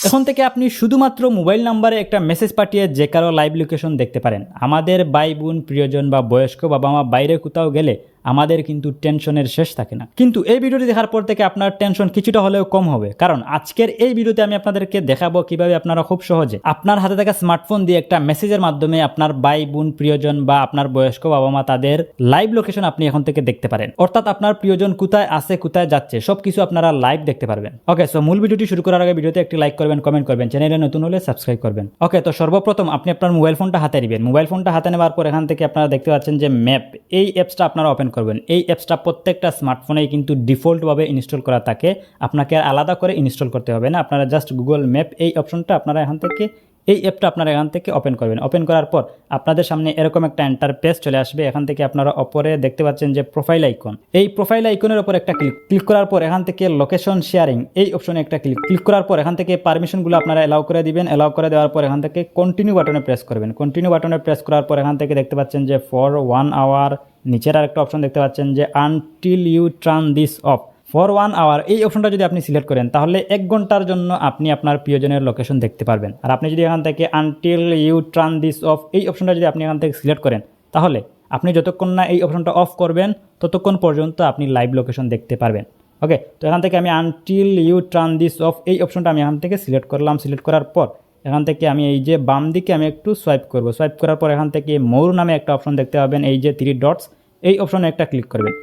এখন থেকে আপনি শুধুমাত্র মোবাইল নাম্বারে একটা মেসেজ পাঠিয়ে যে কারো লাইভ লোকেশন দেখতে পারেন। আমাদের ভাই বোন, প্রিয়জন বা বয়স্ক বাবা মা বাইরে কোথাও গেলে আমাদের কিন্তু টেনশনের শেষ থাকে না। কিন্তু এই ভিডিওটি দেখার পর থেকে আপনার টেনশন কিছুটা হলেও কম হবে, কারণ আজকের এই ভিডিওতে আমি আপনাদেরকে দেখাবো কিভাবে আপনারা খুব সহজে আপনার হাতে থাকা স্মার্টফোন দিয়ে একটা মেসেজের মাধ্যমে আপনার ভাই বোন, প্রিয়জন বা আপনার বয়স্ক বাবা মা তাদের লাইভ লোকেশন আপনি এখন থেকে দেখতে পারেন। অর্থাৎ আপনার প্রিয়জন কোথায় আছে, কোথায় যাচ্ছে, সবকিছু আপনারা লাইভ দেখতে পারবেন। ওকে, সো মূল ভিডিওটি শুরু করার আগে ভিডিওতে একটি লাইক করবেন, কমেন্ট করবেন, চ্যানেলে নতুন হলে সাবস্ক্রাইব করবেন। ওকে, তো সর্বপ্রথম আপনি আপনার মোবাইল ফোনটা হাতে নেবেন। মোবাইল ফোনটা হাতে নেওয়ার পর এখান থেকে আপনারা দেখতে পাচ্ছেন যে ম্যাপ, এই অ্যাপসটা আপনারা ওপেন করবেন। এই অ্যাপসটা প্রত্যেকটা স্মার্টফোনেই কিন্তু ডিফল্টভাবে ইনস্টল করা থাকে, আপনাকে আলাদা করে ইনস্টল করতে হবে না। আপনারা জাস্ট গুগল ম্যাপ এই অপশনটা আপনারা এখান থেকে এই অ্যাপটা আপনারা এখান থেকে ওপেন করবেন। ওপেন করার পর আপনাদের সামনে এরকম একটা ইন্টারফেস চলে আসবে। এখান থেকে আপনারা উপরে দেখতে পাচ্ছেন যে প্রোফাইল আইকন, এই প্রোফাইল আইকনের উপর একটা ক্লিক করার পর এখান থেকে লোকেশন শেয়ারিং এই অপশনে একটা ক্লিক করার পর এখান থেকে পারমিশনগুলো আপনারা এলাও করে দিবেন। এলাও করে দেওয়ার পর এখান থেকে কন্টিনিউ বাটনে প্রেস করবেন। কন্টিনিউ বাটনে প্রেস করার পর এখান থেকে দেখতে পাচ্ছেন যে ফর 1 আওয়ার, নিচের আরেকটা অপশন দেখতে পাচ্ছেন যে until you turn this off, for 1 hour এই অপশনটা যদি আপনি সিলেক্ট করেন তাহলে 1 ঘন্টার জন্য আপনি আপনার প্রিয়জনের লোকেশন দেখতে পারবেন। আর আপনি যদি এখান থেকে until you turn this off এই অপশনটা যদি আপনি এখান থেকে সিলেক্ট করেন তাহলে আপনি যতক্ষণ না এই অপশনটা অফ করবেন ততক্ষণ পর্যন্ত আপনি লাইভ লোকেশন দেখতে পারবেন। ওকে, তো এখান থেকে আমি until you turn this off এই অপশনটা আমি এখান থেকে সিলেক্ট করলাম। সিলেক্ট করার পর এখান থেকে আমি এই যে বাম দিকে আমি একটু সোয়াইপ করব। সোয়াইপ করার পর এখান থেকে মোর নামে একটা অপশন দেখতে পাবেন, এই যে 3 ডটস এই অপশনে একটা ক্লিক করবেন।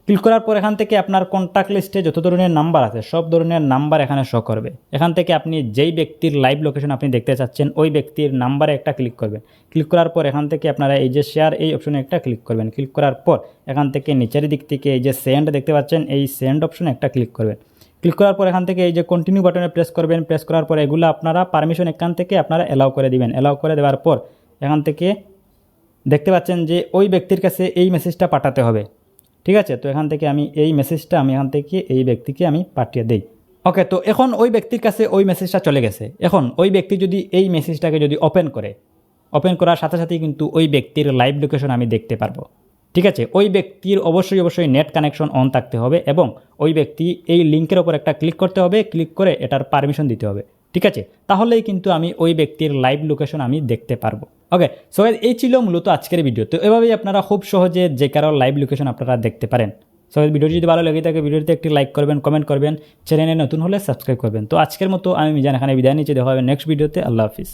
ক্লিক করার পর এখান থেকে আপনার কন্ট্যাক্ট লিস্টে যত ধরনের নাম্বার আছে সব ধরনের নাম্বার এখানে শো করবে। এখান থেকে আপনি যেই ব্যক্তির লাইভ লোকেশন আপনি দেখতে চাচ্ছেন ওই ব্যক্তির নাম্বারে একটা ক্লিক করবেন। ক্লিক করার পর এখান থেকে আপনারা এই যে শেয়ার এই অপশনে একটা ক্লিক করবেন। ক্লিক করার পর এখান থেকে নিচের দিক থেকে এই যে সেন্ড দেখতে পাচ্ছেন এই সেন্ড অপশনে একটা ক্লিক করবেন। ক্লিক করার পর এখান থেকে এই যে কন্টিনিউ বাটনে প্রেস করবেন। প্রেস করার পর এগুলো আপনারা পারমিশন এখান থেকে আপনারা এলাও করে দিবেন। এলাও করে দেওয়ার পর এখান থেকে দেখতে পাচ্ছেন যে ওই ব্যক্তির কাছে এই মেসেজটা পাঠাতে হবে। ঠিক আছে, তো এখান থেকে আমি এই মেসেজটা আমি এখান থেকে এই ব্যক্তিকে আমি পাঠিয়ে দেই। ওকে, তো এখন ওই ব্যক্তির কাছে ওই মেসেজটা চলে গেছে। এখন ওই ব্যক্তি যদি এই মেসেজটাকে যদি ওপেন করে, ওপেন করার সাথে সাথেই কিন্তু ওই ব্যক্তির লাইভ লোকেশন আমি দেখতে পারবো। ঠিক আছে, ওই ব্যক্তির অবশ্যই নেট কানেকশন অন থাকতে হবে এবং ওই ব্যক্তি এই লিঙ্কের ওপর একটা ক্লিক করতে হবে। ক্লিক করে এটার পারমিশন দিতে হবে। ঠিক আছে, তাহলেই কিন্তু আমি ওই ব্যক্তির লাইভ লোকেশন আমি দেখতে পারবো। ওকে, সো এই ছিল মূলত আজকের ভিডিও। তো এভাবেই আপনারা খুব সহজে যে কারো লাইভ লোকেশন আপনারা দেখতে পারেন। সো ভিডিওটি যদি ভালো লেগে থাকে ভিডিওতে একটি লাইক করবেন, কমেন্ট করবেন, চ্যানেলে নতুন হলে সাবস্ক্রাইব করবেন। তো আজকের মতো আমি মিজান এখানে বিদায় নিচ্ছি। দেখা হবে নেক্সট ভিডিওতে। আল্লাহ হাফিজ।